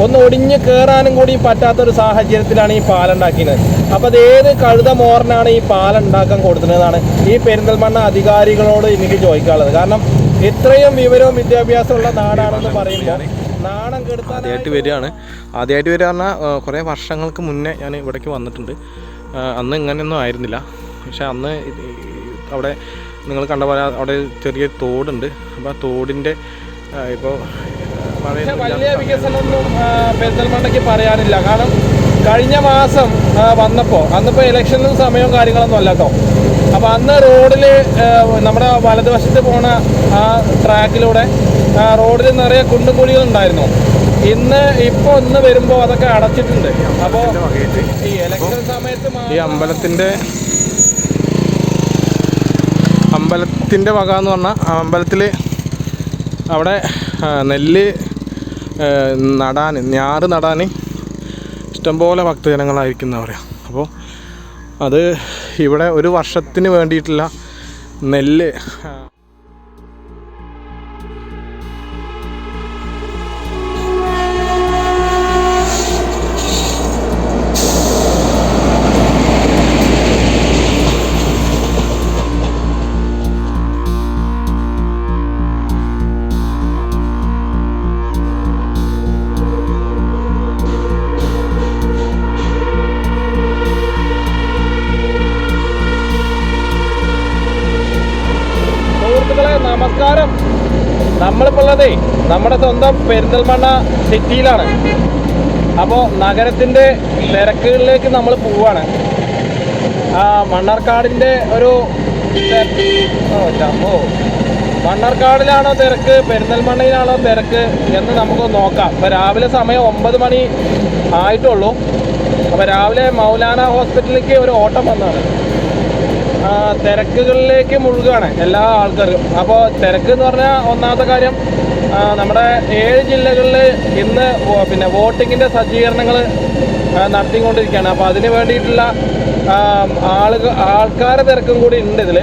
ഒന്ന് ഒടിഞ്ഞ് കയറാനും കൂടി പറ്റാത്തൊരു സാഹചര്യത്തിലാണ് ഈ പാലുണ്ടാക്കിയത്. അപ്പോൾ അത് ഏത് കഴുത മോറിനാണ് ഈ പാലുണ്ടാക്കാൻ കൊടുക്കുന്നതാണ് ഈ പെരിന്തൽമണ്ണ അധികാരികളോട് എനിക്ക് ചോദിക്കാനുള്ളത്. കാരണം ഇത്രയും വിവരവും വിദ്യാഭ്യാസമുള്ള നാടാണെന്ന് പറയുമ്പോൾ നാണം കെടുത്താൻ ആദ്യമായിട്ട് വരിക പറഞ്ഞാൽ കുറേ വർഷങ്ങൾക്ക് മുന്നേ ഞാൻ ഇവിടേക്ക് വന്നിട്ടുണ്ട്. അന്ന് ഇങ്ങനെയൊന്നും ആയിരുന്നില്ല. പക്ഷെ അന്ന് അവിടെ നിങ്ങൾ കണ്ട പോലെ അവിടെ ചെറിയ തോടുണ്ട്. അപ്പോൾ ആ തോടിൻ്റെ ഇപ്പോൾ വലിയ വികസനമൊന്നും പെരിന്തൽമണ്ണയ്ക്ക് പറയാനില്ല. കാരണം കഴിഞ്ഞ മാസം അന്നിപ്പോൾ ഇലക്ഷനും സമയവും കാര്യങ്ങളൊന്നും അല്ല കേട്ടോ. അപ്പോൾ അന്ന് റോഡിൽ നമ്മുടെ വലതുവശത്ത് പോണ ആ ട്രാക്കിലൂടെ റോഡിൽ നിറയെ കുണ്ടും കുഴികളുണ്ടായിരുന്നു. ഇപ്പോൾ ഇന്ന് വരുമ്പോൾ അതൊക്കെ അടച്ചിട്ടുണ്ട്. അപ്പോൾ ഈ ഇലക്ഷൻ സമയത്ത് ഈ അമ്പലത്തിൻ്റെ വക എന്ന് പറഞ്ഞാൽ അമ്പലത്തിൽ അവിടെ നെല്ല് ഞാറ് നടാൻ ഇഷ്ടംപോലെ ഭക്തജനങ്ങളായിരിക്കുന്ന പറയാം. അപ്പോൾ അത് ഇവിടെ ഒരു വർഷത്തിന് വേണ്ടിയിട്ടുള്ള നെല്ല് നമസ്കാരം. നമ്മളിപ്പോൾ ഉള്ളതേ നമ്മുടെ സ്വന്തം പെരിന്തൽമണ്ണ സിറ്റിയിലാണ്. അപ്പോൾ നഗരത്തിൻ്റെ തിരക്കുകളിലേക്ക് നമ്മൾ പോവാണ്. മണ്ണാർക്കാടിൻ്റെ മണ്ണാർക്കാടിലാണോ തിരക്ക്, പെരിന്തൽമണ്ണയിലാണോ തിരക്ക് എന്ന് നമുക്ക് നോക്കാം. ഇപ്പോൾ രാവിലെ സമയം 9 മണി ആയിട്ടുള്ളൂ. അപ്പോൾ രാവിലെ മൗലാന ഹോസ്പിറ്റലിലേക്ക് ഒരു ഓട്ടം വന്നതാണ്. തിരക്കുകളിലേക്ക് മുഴുകുകയാണ് എല്ലാ ആൾക്കാരും. അപ്പോൾ തിരക്ക് എന്ന് പറഞ്ഞാൽ ഒന്നാമത്തെ കാര്യം നമ്മുടെ 7 ജില്ലകളിൽ ഇന്ന് വോട്ടിങ്ങിൻ്റെ സജ്ജീകരണങ്ങൾ നടത്തിക്കൊണ്ടിരിക്കുകയാണ്. അപ്പോൾ അതിന് വേണ്ടിയിട്ടുള്ള ആൾക്കാരുടെ തിരക്കും കൂടി ഉണ്ട് ഇതിൽ.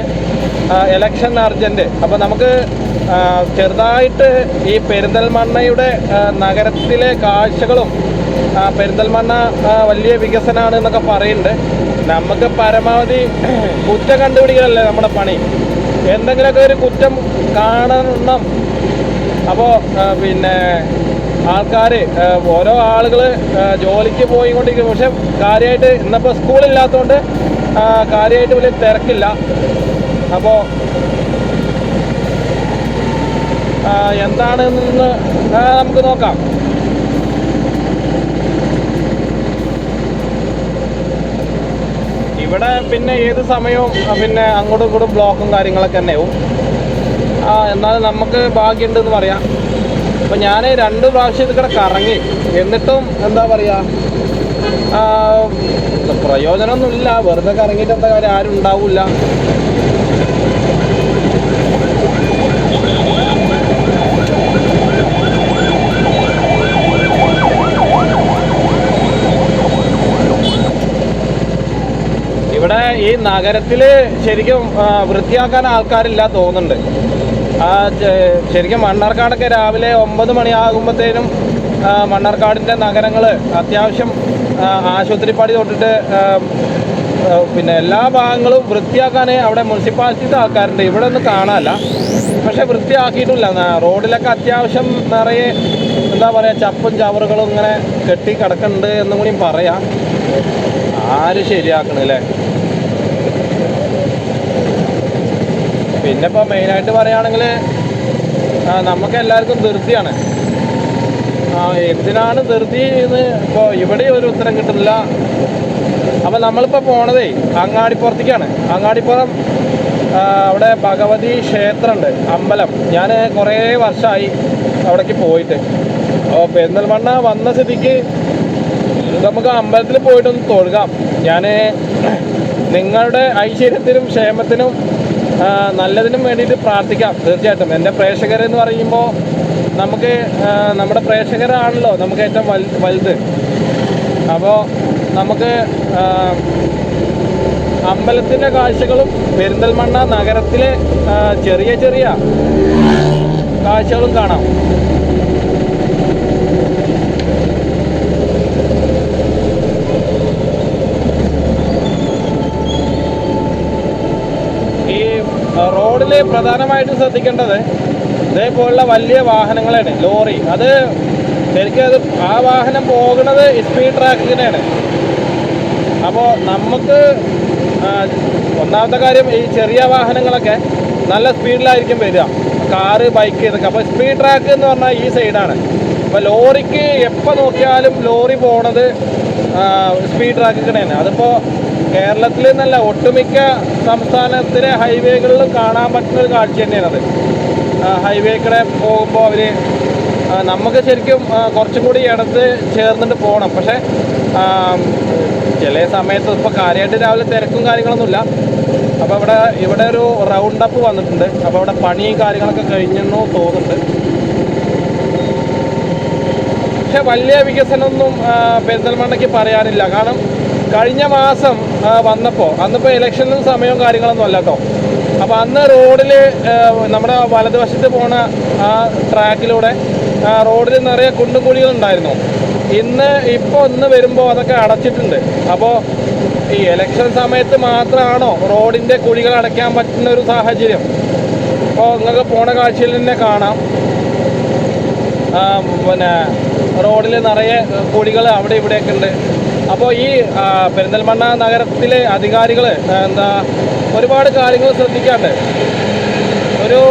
Election urgent. അപ്പോൾ നമുക്ക് ചെറുതായിട്ട് ഈ പെരിന്തൽമണ്ണയുടെ നഗരത്തിലെ കാഴ്ചകളും പെരിന്തൽമണ്ണ വലിയ വികസനമാണ് എന്നൊക്കെ പറയുന്നുണ്ട്. നമുക്ക് പരമാവധി കുറ്റം കണ്ടുപിടിക്കലല്ലേ നമ്മുടെ പണി. എന്തെങ്കിലുമൊക്കെ ഒരു കുറ്റം കാണണം. അപ്പോൾ ആൾക്കാർ ഓരോ ആളുകൾ ജോലിക്ക് പോയിക്കൊണ്ടിരിക്കും. പക്ഷെ കാര്യമായിട്ട് ഇന്നിപ്പോൾ സ്കൂളില്ലാത്തതുകൊണ്ട് കാര്യമായിട്ട് വലിയ തിരക്കില്ല. അപ്പോൾ എന്താണെന്ന് നമുക്ക് നോക്കാം. ഇവിടെ ഏത് സമയവും അങ്ങോട്ടും ഇങ്ങോട്ടും ബ്ലോക്കും കാര്യങ്ങളൊക്കെ തന്നെയാവും. എന്നാലും നമുക്ക് ഭാഗ്യമുണ്ടെന്ന് പറയാം. അപ്പോൾ ഞാൻ 2 പ്രാവശ്യം ഇതിക്കടെ കറങ്ങി. എന്നിട്ടും എന്താ പറയുക, പ്രയോജനമൊന്നുമില്ല. വെറുതെ കറങ്ങിയിട്ട് എന്താ കാര്യം, ആരും ഉണ്ടാവില്ല. ഇവിടെ ഈ നഗരത്തിൽ ശരിക്കും വൃത്തിയാക്കാൻ ആൾക്കാരില്ല തോന്നുന്നുണ്ട്. ശരിക്കും മണ്ണാർക്കാടൊക്കെ രാവിലെ 9 മണിയാകുമ്പോഴത്തേനും മണ്ണാർക്കാടിൻ്റെ നഗരങ്ങൾ അത്യാവശ്യം ആശുപത്രിപ്പടി തൊട്ടിട്ട് എല്ലാ ഭാഗങ്ങളും വൃത്തിയാക്കാൻ അവിടെ മുനിസിപ്പാലിറ്റിയുടെ ആൾക്കാരുണ്ട്. ഇവിടെ ഒന്നും കാണാനില്ല. പക്ഷെ വൃത്തിയാക്കിയിട്ടില്ല. റോഡിലൊക്കെ അത്യാവശ്യം നിറയെ എന്താ പറയുക, ചപ്പും ചവറുകളും ഇങ്ങനെ കെട്ടി കിടക്കുന്നുണ്ട് എന്നും കൂടി പറയാം. ആര് ശരിയാക്കണല്ലേ. പിന്നെ ഇപ്പോൾ മെയിനായിട്ട് പറയുകയാണെങ്കിൽ നമുക്ക് എല്ലാവർക്കും ധൃതിയാണ്. എന്തിനാണ് ധൃതി എന്ന് ഇപ്പോൾ ഇവിടെ ഒരു ഉത്തരം കിട്ടുന്നില്ല. അപ്പോൾ നമ്മളിപ്പോൾ പോണതേ അങ്ങാടിപ്പുറത്തേക്കാണ്. അങ്ങാടിപ്പുറം അവിടെ ഭഗവതി ക്ഷേത്രമുണ്ട്, അമ്പലം. ഞാൻ കുറേ വർഷമായി അവിടേക്ക് പോയിട്ട്. അപ്പോൾ പെരിന്തൽമണ്ണ വന്ന സ്ഥിതിക്ക് നമുക്ക് അമ്പലത്തിൽ പോയിട്ടൊന്ന് തൊഴുകാം. ഞാൻ നിങ്ങളുടെ ഐശ്വര്യത്തിനും ക്ഷേമത്തിനും നല്ലതിനും വേണ്ടിയിട്ട് പ്രാർത്ഥിക്കാം. തീർച്ചയായിട്ടും എൻ്റെ പ്രേക്ഷകരെന്ന് പറയുമ്പോൾ നമുക്ക് നമ്മുടെ പ്രേക്ഷകരാണല്ലോ നമുക്ക് ഏറ്റവും വലുത്. അപ്പോൾ നമുക്ക് അമ്പലത്തിൻ്റെ കാഴ്ചകളും പെരിന്തൽമണ്ണ നഗരത്തിലെ ചെറിയ ചെറിയ കാഴ്ചകളും കാണാം. റോഡിൽ പ്രധാനമായിട്ടും ശ്രദ്ധിക്കേണ്ടത് ഇതേപോലുള്ള വലിയ വാഹനങ്ങളാണ്, ലോറി. അത് ശരിക്കും ആ വാഹനം പോകുന്നത് സ്പീഡ് ട്രാക്കിനാണ്. അപ്പോൾ നമുക്ക് ഒന്നാമത്തെ കാര്യം, ഈ ചെറിയ വാഹനങ്ങളൊക്കെ നല്ല സ്പീഡിലായിരിക്കും വരിക, കാറ്, ബൈക്ക്, ഇതൊക്കെ. അപ്പോൾ സ്പീഡ് ട്രാക്ക് എന്ന് പറഞ്ഞാൽ ഈ സൈഡാണ്. അപ്പോൾ ലോറിക്ക് എപ്പോൾ നോക്കിയാലും ലോറി പോണത് സ്പീഡ് ട്രാക്കിനാണ്. അതിപ്പോൾ കേരളത്തിൽ നിന്നല്ല, ഒട്ടുമിക്ക സംസ്ഥാനത്തിലെ ഹൈവേകളിലും കാണാൻ പറ്റുന്ന ഒരു കാഴ്ച തന്നെയാണ് അത്. ഹൈവേക്കൂടെ പോകുമ്പോൾ അവർ നമുക്ക് ശരിക്കും കുറച്ചും കൂടി ഇടത്ത് ചേർന്നിട്ട് പോകണം. പക്ഷേ ചില സമയത്ത് ഇപ്പോൾ കാര്യമായിട്ട് രാവിലെ തിരക്കും കാര്യങ്ങളൊന്നുമില്ല. അപ്പോൾ ഇവിടെ ഒരു റൗണ്ട് അപ്പ് വന്നിട്ടുണ്ട്. അപ്പോൾ ഇവിടെ പണിയും കാര്യങ്ങളൊക്കെ കഴിഞ്ഞെന്നു തോന്നുന്നുണ്ട്. പക്ഷെ വലിയ വികസനമൊന്നും പെരിന്തൽമണ്ണയ്ക്ക് പറയാനില്ല. കാരണം കഴിഞ്ഞ മാസം അന്നിപ്പോൾ ഇലക്ഷനും സമയവും കാര്യങ്ങളൊന്നും അല്ല കേട്ടോ. അപ്പോൾ അന്ന് റോഡിൽ നമ്മുടെ വലതുവശത്ത് പോണ ആ ട്രാക്കിലൂടെ റോഡിൽ നിറയെ കുണ്ടും കുഴികളുണ്ടായിരുന്നു. ഇന്ന് വരുമ്പോൾ അതൊക്കെ അടച്ചിട്ടുണ്ട്. അപ്പോൾ ഈ ഇലക്ഷൻ സമയത്ത് മാത്രമാണോ റോഡിൻ്റെ കുഴികൾ അടയ്ക്കാൻ പറ്റുന്ന ഒരു സാഹചര്യം? അപ്പോൾ നിങ്ങൾക്ക് പോണ കാഴ്ചയിൽ തന്നെ കാണാം, പിന്നെ റോഡിൽ നിറയെ കുഴികൾ അവിടെ ഇവിടെയൊക്കെ ഉണ്ട്. അപ്പോൾ ഈ പെരിന്തൽമണ്ണ നഗരത്തിലെ അധികാരികൾ ഒരുപാട് കാര്യങ്ങൾ ശ്രദ്ധിക്കാണ്ട്. ഒരു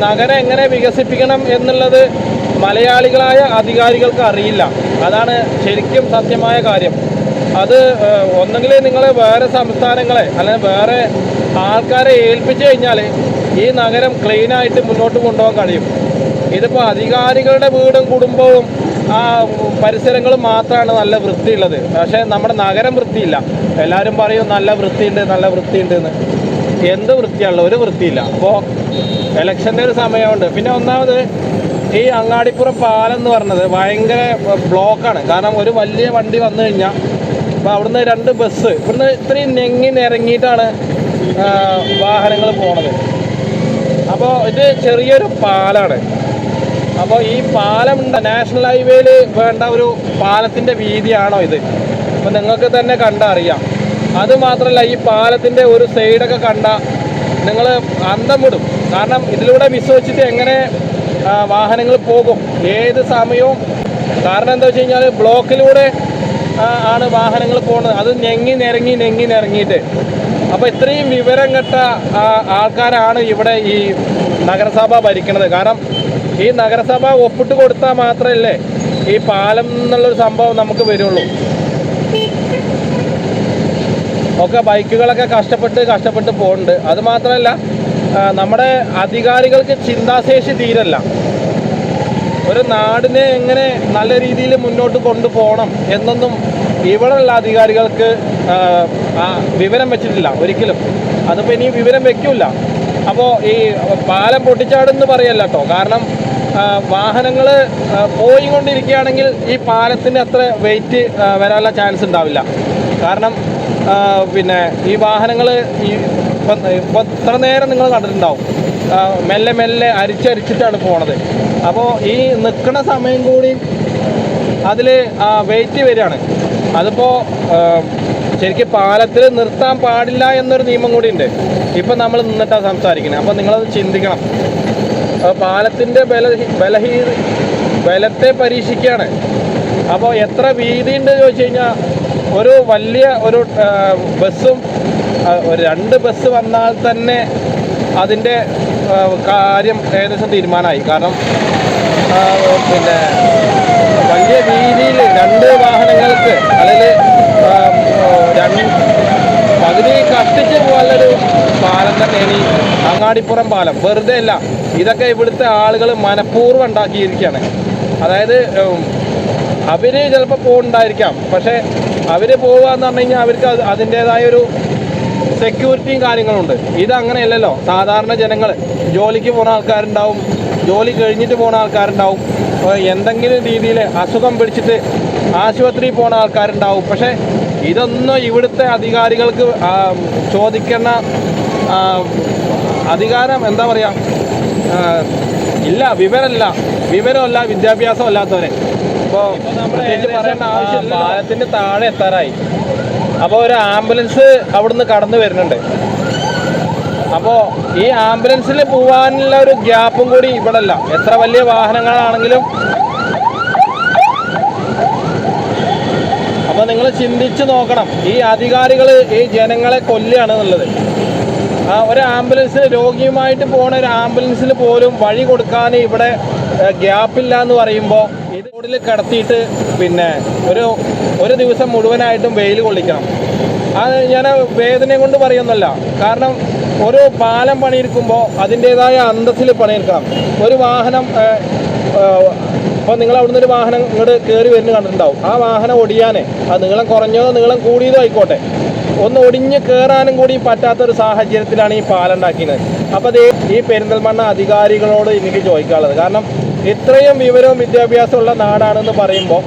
നഗരം എങ്ങനെ വികസിപ്പിക്കണം എന്നുള്ളത് മലയാളികളായ അധികാരികൾക്ക് അറിയില്ല. അതാണ് ശരിക്കും സത്യമായ കാര്യം. അത് ഒന്നെങ്കിൽ നിങ്ങൾ വേറെ സംസ്ഥാനങ്ങളെ അല്ലെങ്കിൽ വേറെ ആൾക്കാരെ ഏൽപ്പിച്ചു കഴിഞ്ഞാൽ ഈ നഗരം ക്ലീനായിട്ട് മുന്നോട്ട് കൊണ്ടുപോകാൻ കഴിയും. ഇതിപ്പോൾ അധികാരികളുടെ വീടും കുടുംബവും ആ പരിസരങ്ങളും മാത്രമാണ് നല്ല വൃത്തിയുള്ളത്. പക്ഷേ നമ്മുടെ നഗരം വൃത്തിയില്ല. എല്ലാവരും പറയും നല്ല വൃത്തിയുണ്ട് എന്ന്. എന്ത് വൃത്തിയാണല്ലോ, ഒരു വൃത്തിയില്ല. അപ്പോൾ ഇലക്ഷൻ്റെ ഒരു സമയമുണ്ട്. പിന്നെ ഒന്നാമത് ഈ അങ്ങാടിപ്പുറം പാലം എന്ന് പറഞ്ഞത് ഭയങ്കര ബ്ലോക്കാണ്. കാരണം ഒരു വലിയ വണ്ടി വന്നു കഴിഞ്ഞാൽ അപ്പോൾ അവിടുന്ന് 2 ബസ് ഇവിടുന്ന് ഇത്രയും നിറങ്ങിയിട്ടാണ് വാഹനങ്ങൾ പോണത്. അപ്പോൾ ഇത് ചെറിയൊരു പാലാണ്. അപ്പോൾ ഈ പാലം നാഷണൽ ഹൈവേയിൽ വേണ്ട ഒരു പാലത്തിൻ്റെ വീതിയാണോ ഇത്? അപ്പോൾ നിങ്ങൾക്ക് തന്നെ കണ്ടറിയാം. അതുമാത്രമല്ല, ഈ പാലത്തിൻ്റെ ഒരു സൈഡൊക്കെ കണ്ടാൽ നിങ്ങൾ അന്തം വിടും. കാരണം ഇതിലൂടെ വിശ്വസിച്ചിട്ട് എങ്ങനെ വാഹനങ്ങൾ പോകും ഏത് സമയവും? കാരണം എന്താ വെച്ച് കഴിഞ്ഞാൽ ബ്ലോക്കിലൂടെ ആണ് വാഹനങ്ങൾ പോകുന്നത്. അത് നെങ്ങി നിരങ്ങിയിട്ട്. അപ്പോൾ ഇത്രയും വിവരം കെട്ട ആൾക്കാരാണ് ഇവിടെ ഈ നഗരസഭ ഭരിക്കുന്നത്. കാരണം ഈ നഗരസഭ ഒപ്പിട്ട് കൊടുത്താൽ മാത്രമല്ലേ ഈ പാലം എന്നുള്ളൊരു സംഭവം നമുക്ക് വരുള്ളൂ. ഒക്കെ ബൈക്കുകളൊക്കെ കഷ്ടപ്പെട്ട് പോകുന്നുണ്ട്. അതുമാത്രമല്ല, നമ്മുടെ അധികാരികൾക്ക് ചിന്താശേഷി തീരല്ല. ഒരു നാടിനെ എങ്ങനെ നല്ല രീതിയിൽ മുന്നോട്ട് കൊണ്ടുപോകണം എന്നൊന്നും ഇവിടെയുള്ള അധികാരികൾക്ക് വിവരം വെച്ചിട്ടില്ല ഒരിക്കലും. അതിപ്പോൾ ഇനി വിവരം വെക്കില്ല. അപ്പോൾ ഈ പാലം പൊട്ടിച്ചാടെന്ന് പറയല്ല കേട്ടോ. കാരണം വാഹനങ്ങൾ പോയിക്കൊണ്ടിരിക്കുകയാണെങ്കിൽ ഈ പാലത്തിന് അത്ര വെയിറ്റ് വരാനുള്ള ചാൻസ് ഉണ്ടാവില്ല. കാരണം പിന്നെ ഈ വാഹനങ്ങൾ ഇപ്പം ഇത്ര നേരം നിങ്ങൾ കണ്ടിട്ടുണ്ടാവും, മെല്ലെ അരിച്ചരിച്ചിട്ടാണ് പോണത്. അപ്പോൾ ഈ നിൽക്കുന്ന സമയം കൂടി അതിൽ വെയിറ്റ് വരികയാണ്. അതിപ്പോൾ ശരിക്കും പാലത്തിൽ നിർത്താൻ പാടില്ല എന്നൊരു നിയമം കൂടി ഉണ്ട്. ഇപ്പം നമ്മൾ നിന്നിട്ടാണ് സംസാരിക്കുന്നത്. അപ്പോൾ നിങ്ങളത് ചിന്തിക്കണം. പാലത്തിൻ്റെ ബലത്തെ പരീക്ഷിക്കുകയാണ്. അപ്പോൾ എത്ര വീതി ഉണ്ട് ചോദിച്ചു കഴിഞ്ഞാൽ ഒരു വലിയ ഒരു ബസ്സും 2 ബസ് വന്നാൽ തന്നെ അതിൻ്റെ കാര്യം ഏകദേശം തീരുമാനമായി. കാരണം പിന്നെ വലിയ രീതിയിൽ 2 വാഹനങ്ങൾക്ക് അല്ലെങ്കിൽ പകുതി കഷ്ടിച്ച് പോകാനുള്ളൊരു പാലം തന്നെയാണ് ഈ അങ്ങാടിപ്പുറം പാലം. വെറുതെ അല്ല, ഇതൊക്കെ ഇവിടുത്തെ ആളുകൾ മനഃപൂർവ്വം ഉണ്ടാക്കിയിരിക്കുകയാണ്. അതായത് അവർ ചിലപ്പോൾ പോകുന്നുണ്ടായിരിക്കാം, പക്ഷേ അവർ പോകുക എന്ന് പറഞ്ഞു കഴിഞ്ഞാൽ അവർക്ക് അതിൻ്റേതായൊരു സെക്യൂരിറ്റിയും കാര്യങ്ങളുണ്ട്. ഇതങ്ങനെയല്ലല്ലോ. സാധാരണ ജനങ്ങൾ ജോലിക്ക് പോകുന്ന ആൾക്കാരുണ്ടാവും, ജോലി കഴിഞ്ഞിട്ട് പോകുന്ന ആൾക്കാരുണ്ടാവും, എന്തെങ്കിലും രീതിയിൽ അസുഖം പിടിച്ചിട്ട് ആശുപത്രിയിൽ പോകുന്ന ആൾക്കാരുണ്ടാവും. പക്ഷേ ഇതൊന്നും ഇവിടുത്തെ അധികാരികൾക്ക് ചോദിക്കുന്ന അധികാരം എന്താ പറയുക ഇല്ല. വിവരമല്ല വിദ്യാഭ്യാസം അല്ലാത്തവരെ. ഇപ്പോൾ നമ്മൾ പറയേണ്ട ആവശ്യം പാലത്തിൻ്റെ താഴെ എത്താറായി. അപ്പോൾ ഒരു ആംബുലൻസ് അവിടുന്ന് കടന്നു വരുന്നുണ്ട്. അപ്പോൾ ഈ ആംബുലൻസിൽ പോകാനുള്ള ഒരു ഗ്യാപ്പും കൂടി ഇവിടെ അല്ല. എത്ര വലിയ വാഹനങ്ങളാണെങ്കിലും അപ്പോൾ നിങ്ങൾ ചിന്തിച്ച് നോക്കണം, ഈ അധികാരികൾ ഈ ജനങ്ങളെ കൊല്ലുകയാണ് എന്നുള്ളത്. ഒരു ആംബുലൻസ് രോഗിയുമായിട്ട് പോകുന്ന ഒരു ആംബുലൻസിൽ പോലും വഴി കൊടുക്കാൻ ഇവിടെ ഗ്യാപ്പില്ല എന്ന് പറയുമ്പോൾ ഇത് റോഡിൽ കിടത്തിയിട്ട് പിന്നെ ഒരു ദിവസം മുഴുവനായിട്ടും വെയിൽ കൊള്ളിക്കണം. അത് ഞാൻ വേദനയും കൊണ്ട് പറയുന്നല്ല. കാരണം ഒരു പാലം പണിയെടുക്കുമ്പോൾ അതിൻ്റേതായ അന്തസ്സിൽ പണിയെടുക്കണം. ഒരു വാഹനം അപ്പോൾ നിങ്ങൾ അവിടുന്ന് ഒരു വാഹനം ഇങ്ങോട്ട് കയറി വരുന്നത് കണ്ടിട്ടുണ്ടാവും. ആ വാഹനം ഒടിയാനേ, അത് നീളം കുറഞ്ഞതോ നീളം കൂടിയതോ ആയിക്കോട്ടെ, ഒന്ന് ഒടിഞ്ഞ് കയറാനും കൂടി പറ്റാത്തൊരു സാഹചര്യത്തിലാണ് ഈ പാലം ഉണ്ടാക്കിയത്. അപ്പോൾ അത് ഈ പെരിന്തൽമണ്ണ അധികാരികളോട് എനിക്ക് ചോദിക്കാനുള്ളത്, കാരണം ഇത്രയും വിവരവും വിദ്യാഭ്യാസമുള്ള നാടാണെന്ന് പറയുമ്പോൾ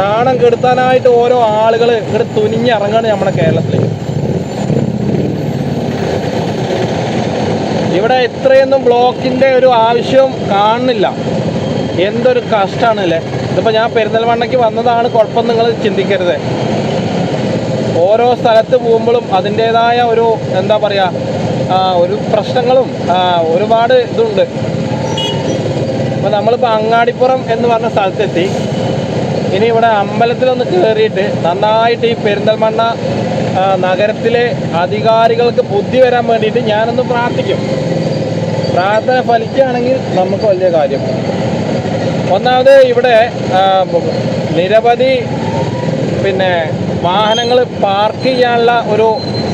നാണം കെടുത്താനായിട്ട് ഓരോ ആളുകൾ ഇവിടെ തുനിഞ്ഞിറങ്ങാണ് നമ്മുടെ കേരളത്തിൽ. ഇവിടെ ഇത്രയൊന്നും ബ്ലോക്കിൻ്റെ ഒരു ആവശ്യവും കാണുന്നില്ല. എന്തൊരു കഷ്ടമാണല്ലേ. ഇതിപ്പോൾ ഞാൻ പെരിന്തൽമണ്ണയ്ക്ക് വന്നതാണ് കുഴപ്പം നിങ്ങൾ ചിന്തിക്കരുത്. ഓരോ സ്ഥലത്ത് പോകുമ്പോഴും അതിൻ്റേതായ ഒരു എന്താ പറയുക ഒരു പ്രശ്നങ്ങളും ഒരുപാട് ഇതുണ്ട്. അപ്പോൾ നമ്മളിപ്പോൾ അങ്ങാടിപ്പുറം എന്ന് പറഞ്ഞ സ്ഥലത്തെത്തി. ഇനി ഇവിടെ അമ്പലത്തിലൊന്ന് കയറിയിട്ട് നന്നായിട്ട് ഈ പെരിന്തൽമണ്ണ നഗരത്തിലെ അധികാരികൾക്ക് ബുദ്ധി വരാൻ വേണ്ടിയിട്ട് ഞാനൊന്ന് പ്രാർത്ഥിക്കും. പ്രാർത്ഥന ഫലിക്കുകയാണെങ്കിൽ നമുക്ക് വലിയ കാര്യം. ഒന്നാമത് ഇവിടെ നിരവധി പിന്നെ വാഹനങ്ങൾ പാർക്ക് ചെയ്യാനുള്ള ഒരു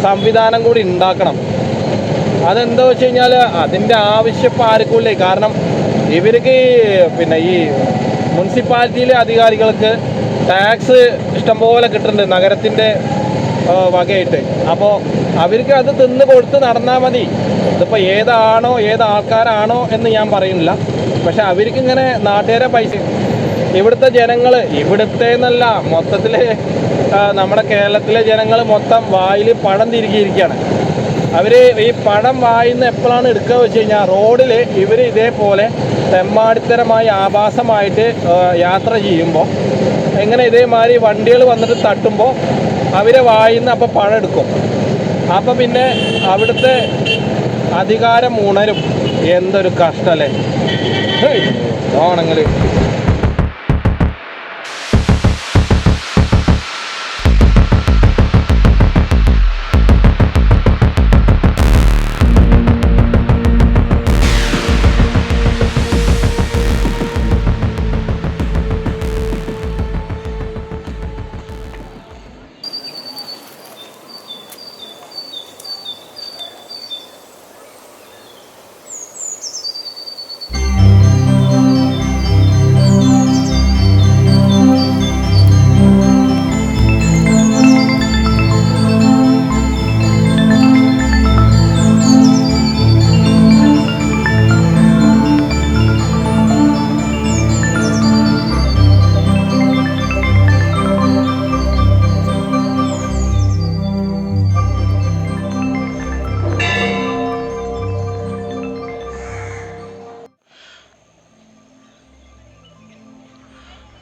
സംവിധാനം കൂടി ഉണ്ടാക്കണം. അതെന്താ വെച്ച് കഴിഞ്ഞാൽ അതിൻ്റെ ആവശ്യം ആർക്കുമില്ലേ. കാരണം ഇവർക്ക് പിന്നെ ഈ മുനിസിപ്പാലിറ്റിയിലെ അധികാരികൾക്ക് ടാക്സ് ഇഷ്ടംപോലെ കിട്ടുന്നുണ്ട് നഗരത്തിൻ്റെ വകയായിട്ട്. അപ്പോൾ അവർക്ക് അത് തിന്ന് കൊടുത്ത് നടന്നാൽ മതി. ഇതിപ്പോൾ ഏത് ആൾക്കാരാണോ എന്ന് ഞാൻ പറയുന്നില്ല. പക്ഷെ അവർക്കിങ്ങനെ നാട്ടുകാരെ പൈസ, ഇവിടുത്തെ ജനങ്ങൾ, ഇവിടുത്തെ എന്നല്ല മൊത്തത്തിൽ നമ്മുടെ കേരളത്തിലെ ജനങ്ങൾ മൊത്തം വായിൽ പണം തിരികിയിരിക്കുകയാണ്. അവർ ഈ പണം വായിന്ന് എപ്പോഴാണ് എടുക്കുക വെച്ച് കഴിഞ്ഞാൽ റോഡിൽ ഇവർ ഇതേപോലെ തെമ്മാടിത്തരമായി ആഭാസമായിട്ട് യാത്ര ചെയ്യുമ്പോൾ എങ്ങനെ ഇതേമാതിരി വണ്ടികൾ വന്നിട്ട് തട്ടുമ്പോൾ അവരെ വായിന്ന് അപ്പോൾ പണം എടുക്കും. അപ്പോൾ പിന്നെ അവിടുത്തെ അധികാരം ഉണരും. എന്തൊരു കഷ്ടമല്ലേ ഓണങ്ങൾ.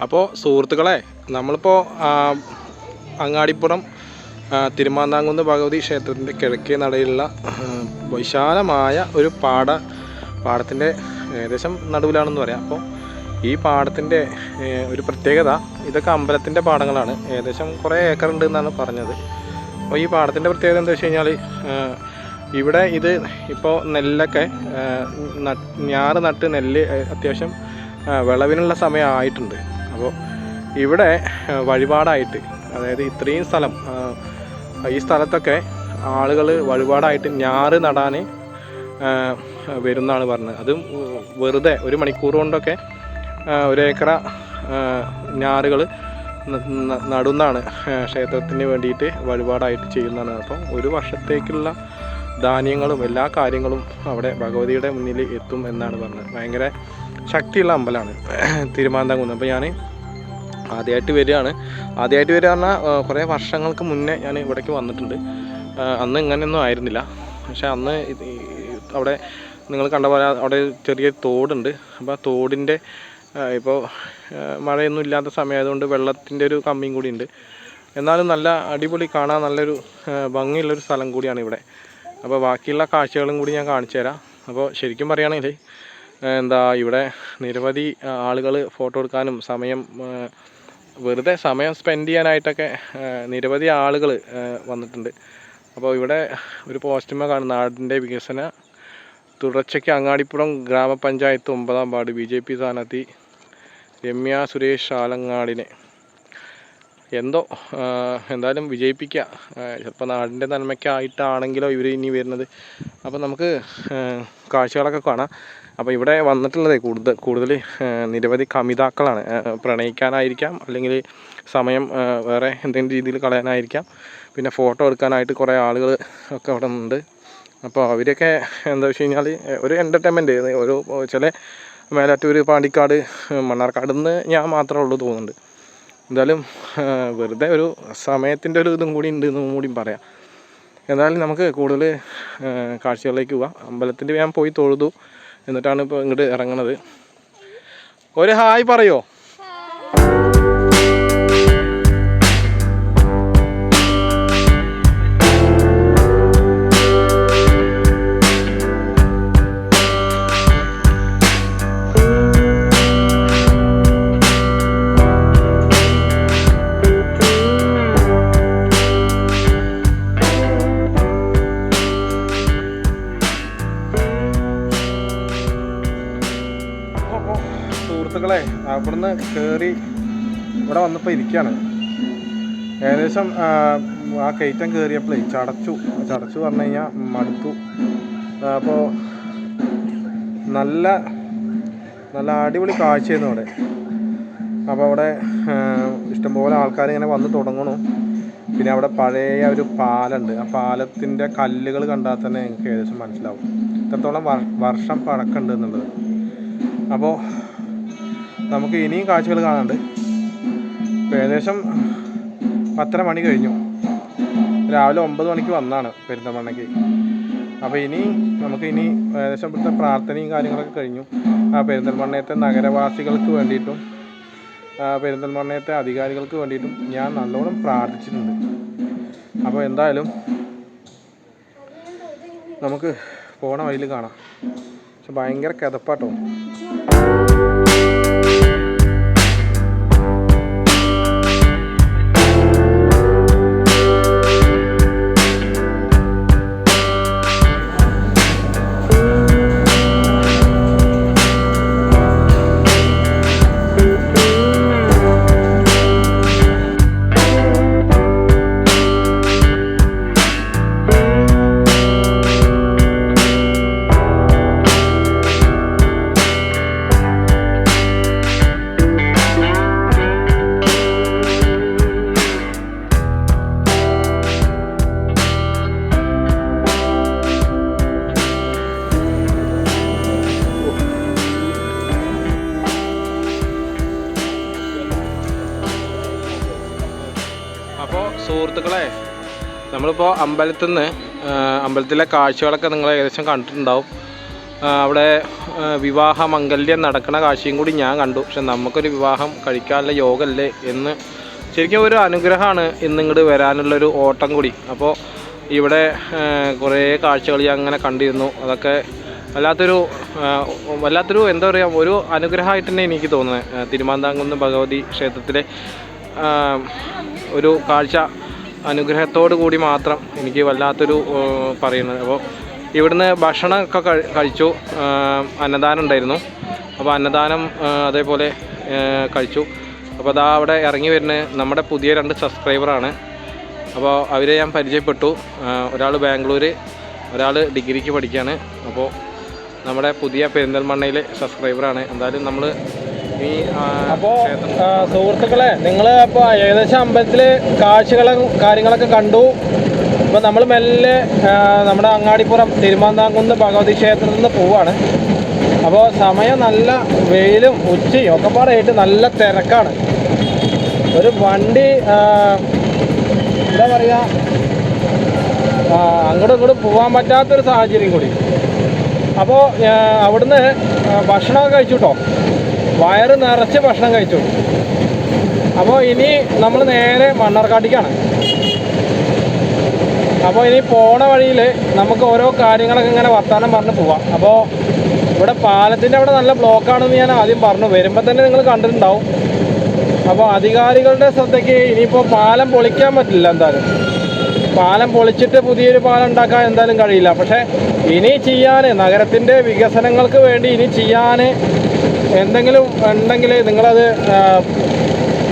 അപ്പോൾ സുഹൃത്തുക്കളെ, നമ്മളിപ്പോൾ അങ്ങാടിപ്പുറം തിരുമാന്താംകുന്ന് ഭഗവതി ക്ഷേത്രത്തിൻ്റെ കിഴക്കേ നടയിലുള്ള വിശാലമായ ഒരു പാടത്തിൻ്റെ ഏകദേശം നടുവിലാണെന്ന് പറയാം. അപ്പോൾ ഈ പാടത്തിൻ്റെ ഒരു പ്രത്യേകത, ഇതൊക്കെ അമ്പലത്തിൻ്റെ പാടങ്ങളാണ്. ഏകദേശം കുറേ ഏക്കറുണ്ട് എന്നാണ് പറഞ്ഞത്. അപ്പോൾ ഈ പാടത്തിൻ്റെ പ്രത്യേകത എന്താ വെച്ച് കഴിഞ്ഞാൽ ഇവിടെ ഇത് ഇപ്പോൾ നെല്ലൊക്കെ ഞാറ് നട്ട് നെല്ല് അത്യാവശ്യം വിളവിനുള്ള സമയമായിട്ടുണ്ട്. അപ്പോൾ ഇവിടെ വഴിപാടായിട്ട്, അതായത് ഇത്രയും സ്ഥലം, ഈ സ്ഥലത്തൊക്കെ ആളുകൾ വഴിപാടായിട്ട് ഞാറ് നടാൻ വരുന്നതാണ് പറഞ്ഞത്. അതും വെറുതെ 1 മണിക്കൂർ കൊണ്ടൊക്കെ 1 ഏക്കറ ഞാറുകൾ നടുന്നതാണ്. ക്ഷേത്രത്തിന് വേണ്ടിയിട്ട് വഴിപാടായിട്ട് ചെയ്യുന്നതാണ്. അപ്പം 1 വർഷത്തേക്കുള്ള ധാന്യങ്ങളും എല്ലാ കാര്യങ്ങളും അവിടെ ഭഗവതിയുടെ മുന്നിൽ എത്തും എന്നാണ് പറഞ്ഞത്. ഭയങ്കര ശക്തിയുള്ള അമ്പലമാണ് തിരുമാന്താംകുന്ന്. അപ്പോൾ ഞാൻ ആദ്യമായിട്ട് വരികയാണ്. ആദ്യമായിട്ട് വരിക പറഞ്ഞാൽ കുറേ വർഷങ്ങൾക്ക് മുന്നേ ഞാൻ ഇവിടേക്ക് വന്നിട്ടുണ്ട്. അന്ന് ഇങ്ങനെയൊന്നും ആയിരുന്നില്ല. പക്ഷേ അന്ന് അവിടെ നിങ്ങൾ കണ്ട പോലെ അവിടെ ചെറിയ തോടുണ്ട്. അപ്പോൾ ആ തോടിൻ്റെ ഇപ്പോൾ മഴയൊന്നും ഇല്ലാത്ത സമയമായതുകൊണ്ട് വെള്ളത്തിൻ്റെ ഒരു കമ്മിയും കൂടി ഉണ്ട്. എന്നാലും നല്ല അടിപൊളി, കാണാൻ നല്ലൊരു ഭംഗിയുള്ളൊരു സ്ഥലം കൂടിയാണ് ഇവിടെ. അപ്പോൾ ബാക്കിയുള്ള കാഴ്ചകളും കൂടി ഞാൻ കാണിച്ചു തരാം. അപ്പോൾ ശരിക്കും പറയുകയാണെങ്കിൽ എന്താ ഇവിടെ നിരവധി ആളുകൾ ഫോട്ടോ എടുക്കാനും വെറുതെ സമയം സ്പെൻഡ് ചെയ്യാനായിട്ടൊക്കെ നിരവധി ആളുകൾ വന്നിട്ടുണ്ട്. അപ്പോൾ ഇവിടെ ഒരു പോസ്റ്റുമ കാണും, നാടിൻ്റെ വികസന തുടർച്ചയ്ക്ക് അങ്ങാടിപ്പുറം ഗ്രാമപഞ്ചായത്ത് 9-ാം വാർഡ് BJP സ്ഥാനാർത്ഥി രമ്യ സുരേഷ് ആലങ്ങാടിനെ എന്തായാലും വിജയിപ്പിക്കുക. ചിലപ്പോൾ നാടിൻ്റെ നന്മയ്ക്കായിട്ടാണെങ്കിലോ ഇവർ ഇനി വരുന്നത്. അപ്പോൾ നമുക്ക് കാഴ്ചകളൊക്കെ കാണാം. അപ്പോൾ ഇവിടെ വന്നിട്ടുള്ളത് കൂടുതൽ നിരവധി കമിതാക്കളാണ്. പ്രണയിക്കാനായിരിക്കാം, അല്ലെങ്കിൽ സമയം വേറെ എന്തെങ്കിലും രീതിയിൽ കളയാനായിരിക്കാം, പിന്നെ ഫോട്ടോ എടുക്കാനായിട്ട് കുറേ ആളുകൾ ഒക്കെ അവിടെ ഉണ്ട്. അപ്പോൾ അവരൊക്കെ എന്താ വെച്ച് കഴിഞ്ഞാൽ ഒരു എൻ്റർടൈൻമെൻറ്റ്, ഒരു ചില മേലാറ്റൂർ, പാണ്ടിക്കാട്, മണ്ണാർക്കാട് നിന്ന് ഞാൻ മാത്രമേ ഉള്ളൂ തോന്നുന്നുണ്ട്. എന്തായാലും വെറുതെ ഒരു സമയത്തിൻ്റെ ഒരു ഇതും കൂടി ഉണ്ട് എന്നും കൂടി പറയാം. എന്തായാലും നമുക്ക് കൂടുതൽ കാഴ്ചകളിലേക്ക് പോവാം. അമ്പലത്തിൻ്റെ ഞാൻ പോയി തൊഴുതു, എന്നിട്ടാണ് ഇപ്പോൾ ഇങ്ങോട്ട് ഇറങ്ങുന്നത്. ഒരു ഹായ് പറയോ? സുഹൃത്തുക്കളെ, അവിടുന്ന് കയറി ഇവിടെ വന്നപ്പോൾ ഇരിക്കുകയാണ്. ഏകദേശം ആ കയറ്റം കയറിയപ്പോഴേ ചടച്ചു പറഞ്ഞു കഴിഞ്ഞാൽ മടുത്തു. അപ്പോൾ നല്ല അടിപൊളി കാഴ്ചയായിരുന്നു അവിടെ. അപ്പോൾ അവിടെ ഇഷ്ടംപോലെ ആൾക്കാർ ഇങ്ങനെ വന്ന് തുടങ്ങണു. പിന്നെ അവിടെ പഴയ ഒരു പാലമുണ്ട്. ആ പാലത്തിൻ്റെ കല്ലുകൾ കണ്ടാൽ തന്നെ എനിക്ക് ഏകദേശം മനസ്സിലാവും എത്രത്തോളം വർഷം പഴക്കമുണ്ട് എന്നുള്ളത്. അപ്പോൾ നമുക്ക് ഇനിയും കാഴ്ചകൾ കാണാനുണ്ട്. ഇപ്പോൾ ഏകദേശം 10:30 മണി കഴിഞ്ഞു. രാവിലെ 9 മണിക്ക് വന്നാണ് പെരിന്തൽമണ്ണയ്ക്ക്. അപ്പോൾ നമുക്ക് ഏകദേശം ഇവിടുത്തെ പ്രാർത്ഥനയും കാര്യങ്ങളൊക്കെ കഴിഞ്ഞു. പെരിന്തൽമണ്ണയത്തെ നഗരവാസികൾക്ക് വേണ്ടിയിട്ടും പെരിന്തൽമണ്ണയത്തെ അധികാരികൾക്ക് വേണ്ടിയിട്ടും ഞാൻ നല്ലോണം പ്രാർത്ഥിച്ചിട്ടുണ്ട്. അപ്പോൾ എന്തായാലും നമുക്ക് പോണ വഴിയിൽ കാണാം. പക്ഷെ ഭയങ്കര കിതപ്പാട്ടോ. അപ്പോൾ സുഹൃത്തുക്കളെ, നമ്മളിപ്പോൾ അമ്പലത്തിലെ കാഴ്ചകളൊക്കെ നിങ്ങൾ ഏകദേശം കണ്ടിട്ടുണ്ടാവും. അവിടെ വിവാഹ മംഗല്യം നടക്കുന്ന കാഴ്ചയും കൂടി ഞാൻ കണ്ടു. പക്ഷെ നമുക്കൊരു വിവാഹം കഴിക്കാനുള്ള യോഗമല്ലേ എന്ന് ശരിക്കും ഒരു അനുഗ്രഹമാണ് ഇന്നിങ്ങോട്ട് വരാനുള്ളൊരു ഓട്ടം കൂടി. അപ്പോൾ ഇവിടെ കുറേ കാഴ്ചകൾ ഞാൻ അങ്ങനെ കണ്ടിരുന്നു. അതൊക്കെ വല്ലാത്തൊരു എന്താ പറയുക, ഒരു അനുഗ്രഹമായിട്ട് തന്നെ എനിക്ക് തോന്നുന്നത്. തിരുമാന്താംകുന്ന് ഭഗവതി ക്ഷേത്രത്തിലെ ഒരു കാഴ്ച അനുഗ്രഹത്തോടു കൂടി മാത്രം എനിക്ക് വല്ലാത്തൊരു പറയുന്നത്. അപ്പോൾ ഇവിടുന്ന് ഭക്ഷണമൊക്കെ കഴിച്ചു. അന്നദാനം ഉണ്ടായിരുന്നു. അപ്പോൾ അന്നദാനം അതേപോലെ കഴിച്ചു. അപ്പോൾ അതാ അവിടെ ഇറങ്ങി വരുന്ന നമ്മുടെ പുതിയ 2 സബ്സ്ക്രൈബറാണ്. അപ്പോൾ അവരെ ഞാൻ പരിചയപ്പെട്ടു. ഒരാൾ ബാംഗ്ലൂർ, ഒരാൾ ഡിഗ്രിക്ക് പഠിക്കുകയാണ്. അപ്പോൾ നമ്മുടെ പുതിയ പെരിന്തൽമണ്ണയിലെ സബ്സ്ക്രൈബറാണ്. എന്തായാലും നമ്മൾ അപ്പോൾ സുഹൃത്തുക്കളെ, നിങ്ങൾ അപ്പോൾ ഏകദേശം അമ്പലത്തിലെ കാര്യങ്ങളൊക്കെ കണ്ടു. അപ്പോൾ നമ്മൾ മെല്ലെ നമ്മുടെ അങ്ങാടിപ്പുറം തിരുമാന്താംകുന്ന് ഭഗവതി ക്ഷേത്രത്തിൽ നിന്ന് പോവുകയാണ്. അപ്പോൾ സമയം നല്ല വെയിലും ഉച്ചയും ഒക്കെ പാടായിട്ട് നല്ല തിരക്കാണ്. ഒരു വണ്ടി എന്താ പറയുക, അങ്ങോട്ടും ഇങ്ങോട്ടും പോകാൻ പറ്റാത്തൊരു സാഹചര്യം കൂടി. അപ്പോൾ അവിടുന്ന് ഭക്ഷണമൊക്കെ കഴിച്ചു കേട്ടോ, വയറ് നിറച്ച് ഭക്ഷണം കഴിച്ചു. അപ്പോൾ ഇനി നമ്മൾ നേരെ മണ്ണാർക്കാട്ടേക്കാണ്. അപ്പോൾ ഇനി പോണ വഴിയിൽ നമുക്ക് ഓരോ കാര്യങ്ങളൊക്കെ ഇങ്ങനെ വർത്തമാനം പറഞ്ഞ് പോവാം. അപ്പോൾ ഇവിടെ പാലത്തിൻ്റെ അവിടെ നല്ല ബ്ലോക്കാണെന്ന് ഞാൻ ആദ്യം പറഞ്ഞു, വരുമ്പോൾ തന്നെ നിങ്ങൾ കണ്ടിട്ടുണ്ടാവും. അപ്പോൾ അധികാരികളുടെ ശ്രദ്ധയ്ക്ക് ഇനിയിപ്പോൾ പാലം പൊളിക്കാൻ പറ്റില്ല, എന്തായാലും പാലം പൊളിച്ചിട്ട് പുതിയൊരു പാലം ഉണ്ടാക്കാൻ എന്തായാലും കഴിയില്ല. പക്ഷേ ഇനി ചെയ്യാൻ നഗരത്തിൻ്റെ വികസനങ്ങൾക്ക് വേണ്ടി ഇനി ചെയ്യാൻ എന്തെങ്കിലും ഉണ്ടെങ്കിൽ നിങ്ങളത്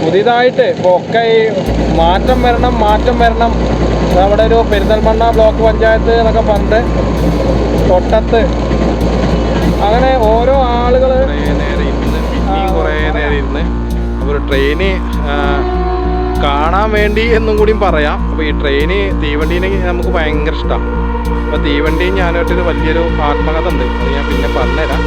പുതിയതായിട്ട് ഇപ്പോൾ ഒക്കെ ഈ മാറ്റം വരണം. അവിടെ ഒരു പെരിന്തൽമണ്ണ ബ്ലോക്ക് പഞ്ചായത്ത് എന്നൊക്കെ പറഞ്ഞിട്ട് തൊട്ടത്ത് അങ്ങനെ ഓരോ ആളുകൾ കുറേ നേരം ഇരുന്ന് ഒരു ട്രെയിന് കാണാൻ വേണ്ടി എന്നും കൂടിയും പറയാം. അപ്പോൾ ഈ ട്രെയിന് തീവണ്ടീനെ നമുക്ക് ഭയങ്കര ഇഷ്ടമാണ്. അപ്പോൾ തീവണ്ടിയും ഞാനായിട്ടൊരു വലിയൊരു ആത്മകഥ ഉണ്ട്, അത് ഞാൻ പിന്നെ പറഞ്ഞുതരാം.